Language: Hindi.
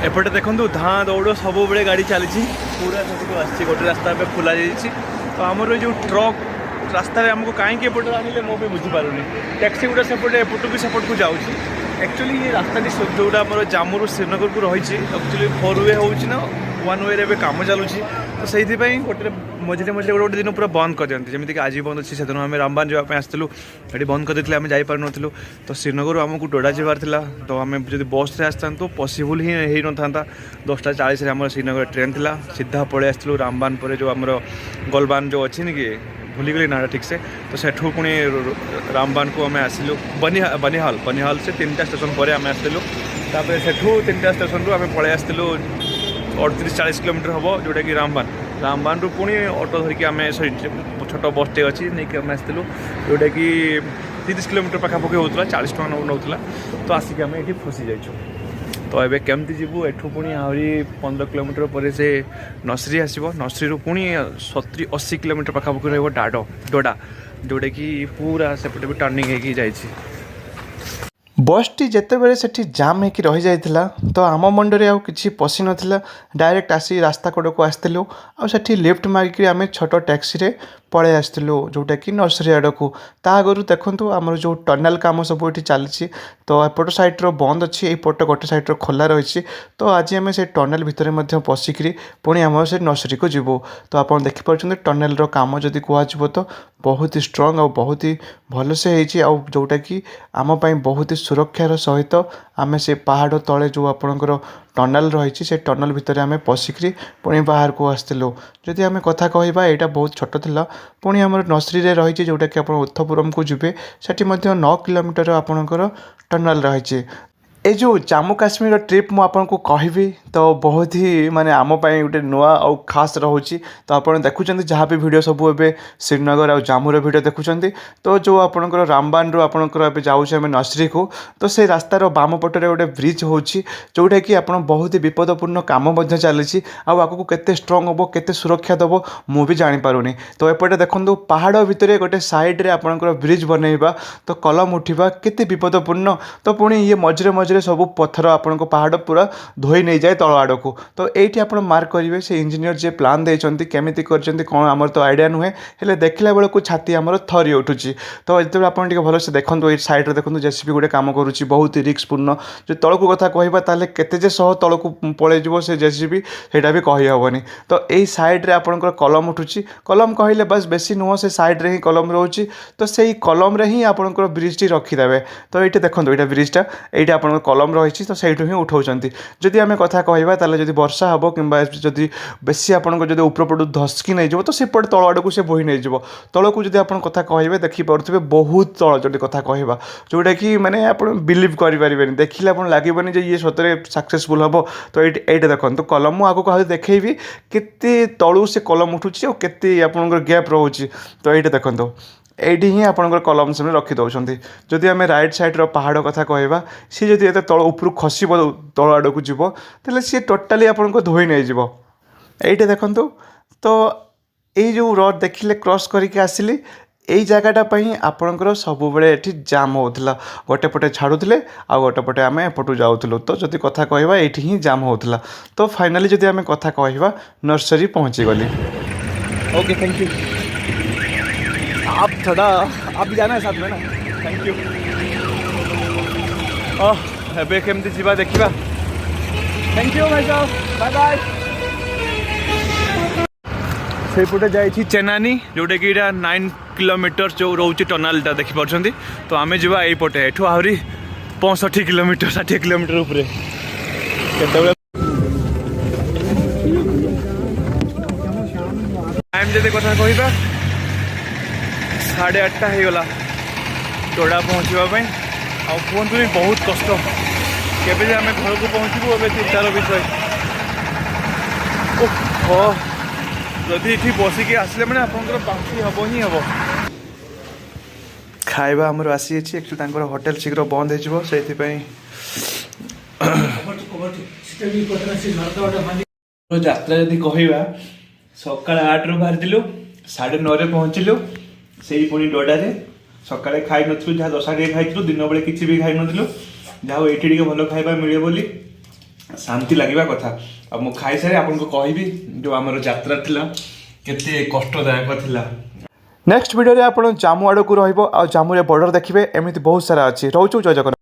एपटे देखो धाँ दौड़ सब बड़े गाड़ी चली पूरा सब आसी गोटे रास्ता पे खोल जाइए। तो आमर जो ट्रक रास्ता आमको कहीं एपटे आने मुझे बुझीपारूनी टैक्सी गुड़ा सेपटे एपटू भी सेपट को जाऊँगी। एक्चुअली ये रास्ता जोड़ा आम जामू श्रीनगर को रही एक्चुअली 4 वे होना 1 वे रे काम चलुची। तो से गोटे मझे मझे गोटे दिन पूरा बंद कर दिखाते जमीक आज बंद अच्छी से दिन आम रामबान जावाई आसलु ये बंद कर देते आम जापार नु। तो श्रीनगर आमको डोडा जबार तो आम जो बस रे आसता तो पॉसिबल ही हो ना था। 10:40 आम श्रीनगर ट्रेन थी सीधा पलि आसलु रामबान पर जो आम गलबान जो अच्छी नी कि भूलीगली ना ठीक से। तो सेठू पुणी रामबान को आम आसलु बनिहाल से 3टा स्टेशन पर आम आसलु। तापर सेठू 3टा स्टेशन रू आम पलि आसलु 38-40 किलोमीटर हम जोटा कि रामबान रू पुणी ऑटो धरिकी आम सॉरी छोट बसटे अच्छी नहीं कि आम आसलु जोटा कि 30 किलोमीटर पाखापाखि होता 40 टका नौला। तो आसिक आम ये फसी जाइछू। तो ये केमती जीवु एठू पुणी आहरी 15 किलोमीटर पर से नर्सरी आसो नर्सरी पुणी 70-80 किलोमीटर पाखापाखि रहा डोडा जोटा कि पूरा सेपटे भी टर्निंग होगी जाइए। बसटी जितेबाला से जाम होकर रही जाता तो आम मंडरे आउ कि पशि नाला डायरेक्ट आसी रास्ता कड़ को आसलु आठी लिफ्ट मारिक आम छोट टैक्सी रे पलि आसलु जोटा कि नर्सरी आड़ को। ता आगु देखु आमर जो टनल कम सब ये चली तो एपट साइड्र बंद अच्छी यपट गोटे साइड्र खोला रही। तो आज आम से टनल भितर पशिक पुणी आम से नर्सरी को जीवु। तो आप देखिपुर टनल काम जदि कहु तो बहुत ही स्ट्रंग और बहुत ही भलसे जोटा कि आम बहुत ही सुरक्षार सहित आम से पहाड़ तले जो आपणकर टनल रही से टनल भितर आम पशिक पुणी बाहर को आसलु। जदि आम कथा कहवा यहाँ बहुत छोट था पुणी आम नर्सरी रही जोटा कि आप उद्धपुरम को जी से 9 किलोमीटर आपणकर टनल रही। ये जो जम्मू काश्मीर ट्रिप मुझे कहबी तो बहुत ही माने आम गोटे नुआ और खास रोचे। तो आप देखुं जहाँ भी भिड सब ए श्रीनगर और जम्मूर भिड देखुं तो जो आपंकर रामबान रू आपंकर जाऊँ नर्सरी को तो से रास्तार बाम पटरे गोटे ब्रिज होची जोटा कि आप बहुत ही विपदपूर्ण काम चली आगे केते स्ट्रंग हम केते सुरक्षा दब मु भी जानीपारूनी। तो एपटे देखो पहाड़ भितर गोटे साइड्रे आपंकर ब्रिज बनइबा तो कलम उठा केते विपदपूर्ण। तो पुणी ये मझे मझे सब पत्थर आपण पहाड़ पूरा धोई नहीं जाए तल आड़ को। तो ये आप मार्क करेंगे से इंजीनियर जे प्लान देते केमी कर कौन आमर तो आइडिया नुहे हेल्ले देखला बेलू छाती आमर थरी उठुची। तो जो आप भलसे देखो ये सैड्रे देखो जेसीबी गोटे कम करुच्ची बहुत ही रिस्कपूर्ण। जो तल को कथा कहवा ताले केते सह तल को पलि से जेसीबी सेटा भी कहीहबनी। तो यही सैड्रे आपंकर कलम उठुची कलम कहले बस बेसी नुह से सैड्रे ही कलम रोचे। तो से कलम ही आपंकर ब्रिजटी रखिदेवे। तो ये देखो ये ब्रिजटा ये आप कलम रही तो सही ही उठाऊँच। जदि आम कथा कहवा जब वर्षा हम कि बेसी आपको जो उपरपटू धसकी नहीं तो सेपटे तल आड़ को से बोही नहीं तल को जब आप कथा कहे देखिपे बहुत तल जो कथा कहवा जोटा कि मैंने आप बिलीव करें देखिले आप लगे ये सतरे सक्सेसफुल हम। तो ये देखो तो कलम मुझे आगे देखी केते तलू से कलम उठुची और केते आपंकर गैप रोचे। तो ये देखो एटी ही आपंकर कलम से रखिदे। जदि आम राइट साइड्र पहाड़ कथा कहवा सी जब ये तल उपर खसब तल आड़ को जीव तो सी टोटाली आपको धोई नहीं जीव। ये देखु तो ये जो रोड देखिले क्रॉस करके आसिली यही जगटा आपणकर सब ये जाम होता गोटे पटे छाड़ुले आ गोटे पटे आम एपटू जाऊँ। तो जदि कथा कहवा ये ही जाम होता। तो फाइनाली जदि आम कथा कहवा नर्सरी पहुँची गली। Okay thank you. आप थोड़ा आप भी जाना है साथ में ना। Thank you. एबे केमती जीवा देखिबा। थैंक यू भाई साहब बाय बाय। से पटे जाइछि चेनानी जोटा कि 9 किलोमीटर जो रोचे टनलटा देखिपारछन्ती। तो आमे जीवा एई पटे एठू आहरी 65 किलोमीटर 60 किलोमीटर ऊपर टाइम जदि कथा कहबा 8:30 हो गला टोडा पहुँचापी। कहतु भी बहुत कष्ट केवे आम घर को पहुँचू ए चिंतार विषय। जदि ये बसिकी आसले मैंने आप बांकी हम ही हम। खाଇବା आमर आसी एक्चुअली होटेल शीघ्र बंद हो यात्रा जदि कहवा सका 8 रु बाहर 9:30 पहुँचलु से पुणी डोडारे सकाଳେ खाई नथिलु जहाँ 10 टे खाइलु दिन बेले किसी भी खाई नथिलु जहाँ ये भल खाଇବା मिले बोली ଶାନ୍ତି ଲାଗିବା କଥା। ଆଉ ମୁଁ ଖାଇସାରି ଆପଣଙ୍କୁ କହିବି ଯେଉଁ ଆମର ଯାତ୍ରା ଥିଲା କେତେ କଷ୍ଟଦାୟକ ଥିଲା। ନେକ୍ସଟ ଭିଡ଼ିଓରେ ଆପଣ ଜାମୁ ଆଡ଼କୁ ରହିବ ଆଉ ଜାମୁରେ ବର୍ଡ଼ର ଦେଖିବେ, ଏମିତି ବହୁତ ସାରା ଅଛି। ରହୁଛୁ, ଜୟ ଜଗନ୍ନାଥ।